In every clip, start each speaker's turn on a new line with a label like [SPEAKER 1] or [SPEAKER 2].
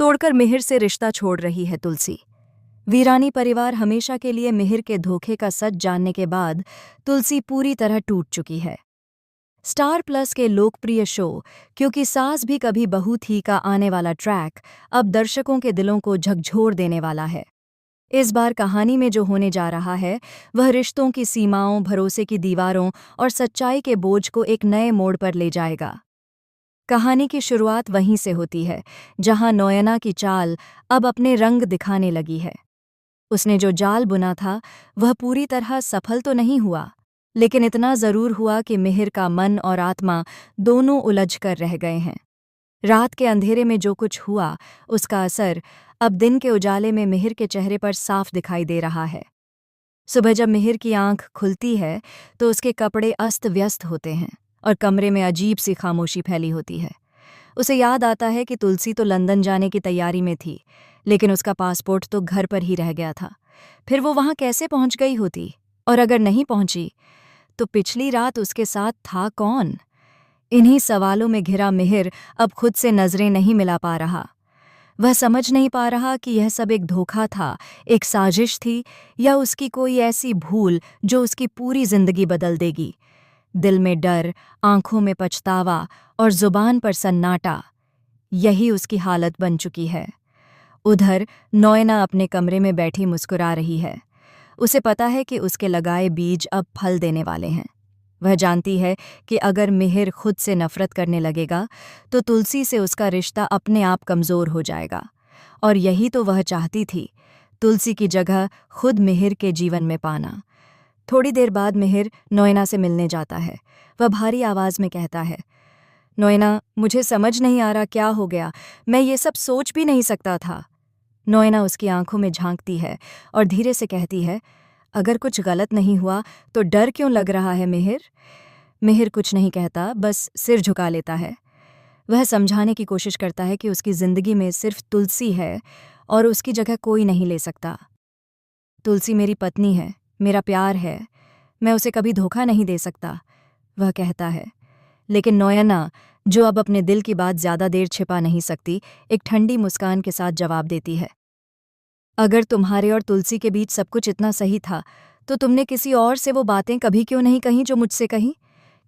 [SPEAKER 1] तोड़कर मिहिर से रिश्ता छोड़ रही है तुलसी। वीरानी परिवार हमेशा के लिए मिहिर के धोखे का सच जानने के बाद तुलसी पूरी तरह टूट चुकी है। स्टार प्लस के लोकप्रिय शो क्योंकि सास भी कभी बहू थी का आने वाला ट्रैक अब दर्शकों के दिलों को झकझोर देने वाला है। इस बार कहानी में जो होने जा रहा है वह रिश्तों की सीमाओं, भरोसे की दीवारों और सच्चाई के बोझ को एक नए मोड़ पर ले जाएगा। कहानी की शुरुआत वहीं से होती है जहां नोयना की चाल अब अपने रंग दिखाने लगी है। उसने जो जाल बुना था वह पूरी तरह सफल तो नहीं हुआ, लेकिन इतना जरूर हुआ कि मिहिर का मन और आत्मा दोनों उलझ कर रह गए हैं। रात के अंधेरे में जो कुछ हुआ उसका असर अब दिन के उजाले में मिहिर के चेहरे पर साफ दिखाई दे रहा है। सुबह जब मिहिर की आंख खुलती है तो उसके कपड़े अस्त व्यस्त होते हैं और कमरे में अजीब सी खामोशी फैली होती है। उसे याद आता है कि तुलसी तो लंदन जाने की तैयारी में थी, लेकिन उसका पासपोर्ट तो घर पर ही रह गया था। फिर वो वहां कैसे पहुंच गई होती, और अगर नहीं पहुंची तो पिछली रात उसके साथ था कौन? इन्हीं सवालों में घिरा मिहिर अब खुद से नजरें नहीं मिला पा रहा। वह समझ नहीं पा रहा कि यह सब एक धोखा था, एक साजिश थी, या उसकी कोई ऐसी भूल जो उसकी पूरी जिंदगी बदल देगी। दिल में डर, आंखों में पछतावा और जुबान पर सन्नाटा, यही उसकी हालत बन चुकी है। उधर नोयना अपने कमरे में बैठी मुस्कुरा रही है। उसे पता है कि उसके लगाए बीज अब फल देने वाले हैं। वह जानती है कि अगर मिहिर खुद से नफरत करने लगेगा तो तुलसी से उसका रिश्ता अपने आप कमज़ोर हो जाएगा, और यही तो वह चाहती थी, तुलसी की जगह खुद मिहिर के जीवन में पाना। थोड़ी देर बाद मिहिर नोयना से मिलने जाता है। वह भारी आवाज़ में कहता है, नोयना, मुझे समझ नहीं आ रहा क्या हो गया, मैं ये सब सोच भी नहीं सकता था। नोयना उसकी आंखों में झांकती है और धीरे से कहती है, अगर कुछ गलत नहीं हुआ तो डर क्यों लग रहा है मिहिर? मिहिर कुछ नहीं कहता, बस सिर झुका लेता है। वह समझाने की कोशिश करता है कि उसकी जिंदगी में सिर्फ तुलसी है और उसकी जगह कोई नहीं ले सकता। तुलसी मेरी पत्नी है, मेरा प्यार है, मैं उसे कभी धोखा नहीं दे सकता, वह कहता है। लेकिन नोयना, जो अब अपने दिल की बात ज्यादा देर छिपा नहीं सकती, एक ठंडी मुस्कान के साथ जवाब देती है, अगर तुम्हारे और तुलसी के बीच सब कुछ इतना सही था तो तुमने किसी और से वो बातें कभी क्यों नहीं कहीं जो मुझसे कहीं?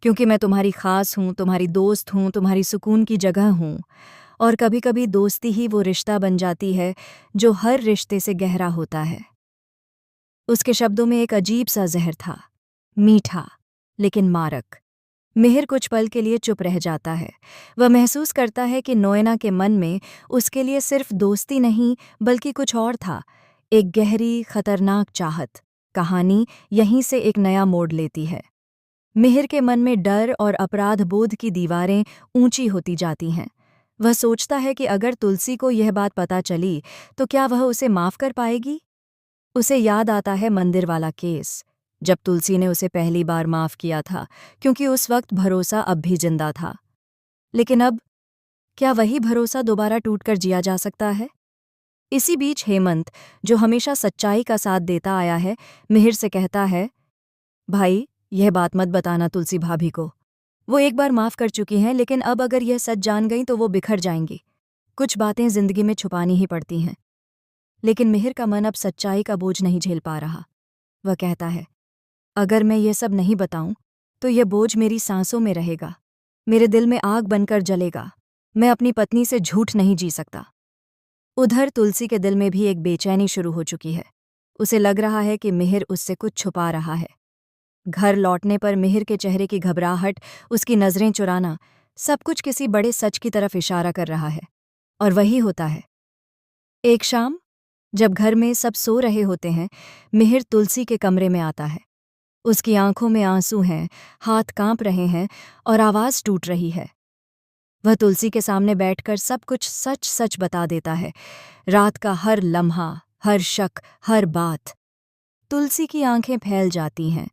[SPEAKER 1] क्योंकि मैं तुम्हारी खास हूँ, तुम्हारी दोस्त हूँ, तुम्हारी सुकून की जगह हूँ। और कभी कभी दोस्ती ही वो रिश्ता बन जाती है जो हर रिश्ते से गहरा होता है। उसके शब्दों में एक अजीब सा जहर था, मीठा लेकिन मारक। मिहिर कुछ पल के लिए चुप रह जाता है। वह महसूस करता है कि नोयना के मन में उसके लिए सिर्फ दोस्ती नहीं बल्कि कुछ और था, एक गहरी खतरनाक चाहत। कहानी यहीं से एक नया मोड़ लेती है। मिहिर के मन में डर और अपराध बोध की दीवारें ऊंची होती जाती हैं। वह सोचता है कि अगर तुलसी को यह बात पता चली तो क्या वह उसे माफ कर पाएगी? उसे याद आता है मंदिर वाला केस, जब तुलसी ने उसे पहली बार माफ किया था क्योंकि उस वक्त भरोसा अब भी जिंदा था। लेकिन अब क्या वही भरोसा दोबारा टूटकर जिया जा सकता है? इसी बीच हेमंत, जो हमेशा सच्चाई का साथ देता आया है, मिहिर से कहता है, भाई, यह बात मत बताना तुलसी भाभी को। वो एक बार माफ कर चुकी हैं, लेकिन अब अगर यह सच जान गई तो वो बिखर जाएंगी। कुछ बातें जिंदगी में छुपानी ही पड़ती हैं। लेकिन मिहिर का मन अब सच्चाई का बोझ नहीं झेल पा रहा। वह कहता है, अगर मैं ये सब नहीं बताऊं तो यह बोझ मेरी सांसों में रहेगा, मेरे दिल में आग बनकर जलेगा। मैं अपनी पत्नी से झूठ नहीं जी सकता। उधर तुलसी के दिल में भी एक बेचैनी शुरू हो चुकी है। उसे लग रहा है कि मिहिर उससे कुछ छुपा रहा है। घर लौटने पर मिहिर के चेहरे की घबराहट, उसकी नजरें चुराना, सब कुछ किसी बड़े सच की तरफ इशारा कर रहा है। और वही होता है। एक शाम जब घर में सब सो रहे होते हैं, मिहिर तुलसी के कमरे में आता है। उसकी आंखों में आंसू हैं, हाथ कांप रहे हैं और आवाज टूट रही है। वह तुलसी के सामने बैठकर सब कुछ सच सच बता देता है, रात का हर लम्हा, हर शक, हर बात। तुलसी की आंखें फैल जाती हैं।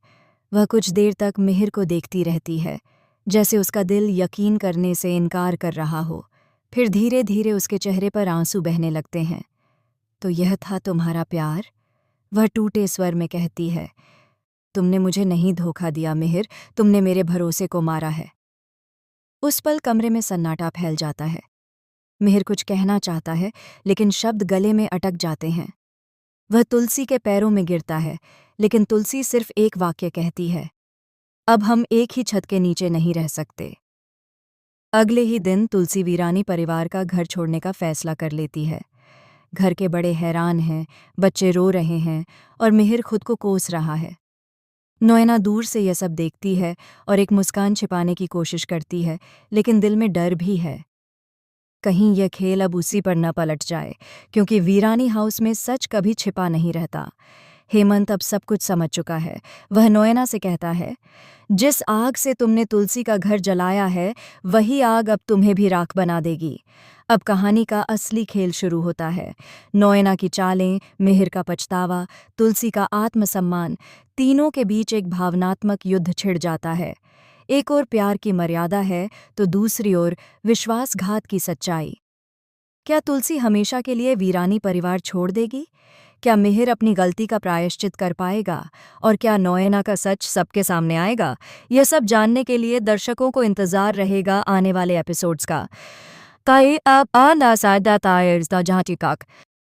[SPEAKER 1] वह कुछ देर तक मिहिर को देखती रहती है, जैसे उसका दिल यकीन करने से इनकार कर रहा हो। फिर धीरे धीरे उसके चेहरे पर आंसू बहने लगते हैं। तो यह था तुम्हारा प्यार? वह टूटे स्वर में कहती है, तुमने मुझे नहीं धोखा दिया मिहिर, तुमने मेरे भरोसे को मारा है। उस पल कमरे में सन्नाटा फैल जाता है। मिहिर कुछ कहना चाहता है, लेकिन शब्द गले में अटक जाते हैं। वह तुलसी के पैरों में गिरता है, लेकिन तुलसी सिर्फ एक वाक्य कहती है, अब हम एक ही छत के नीचे नहीं रह सकते। अगले ही दिन तुलसी वीरानी परिवार का घर छोड़ने का फैसला कर लेती है। घर के बड़े हैरान हैं, बच्चे रो रहे हैं और मिहिर खुद को कोस रहा है। नोएना दूर से यह सब देखती है और एक मुस्कान छिपाने की कोशिश करती है, लेकिन दिल में डर भी है। कहीं यह खेल अब उसी पर न पलट जाए, क्योंकि वीरानी हाउस में सच कभी छिपा नहीं रहता। हेमंत अब सब कुछ समझ चुका है। वह नोएना से कहता है, जिस आग से तुमने तुलसी का घर जलाया है, वही आग अब तुम्हें भी राख बना देगी। अब कहानी का असली खेल शुरू होता है। नोएना की चालें, मिहिर का पछतावा, तुलसी का आत्मसम्मान, तीनों के बीच एक भावनात्मक युद्ध छिड़ जाता है। एक ओर प्यार की मर्यादा है, तो दूसरी ओर विश्वासघात की सच्चाई। क्या तुलसी हमेशा के लिए वीरानी परिवार छोड़ देगी? क्या मिहिर अपनी गलती का प्रायश्चित कर पाएगा? और क्या नोएना का सच सबके सामने आएगा? यह सब जानने के लिए दर्शकों को इंतजार रहेगा आने वाले एपिसोड्स का। ताई अब आना सादा तायर्स दा जहाँ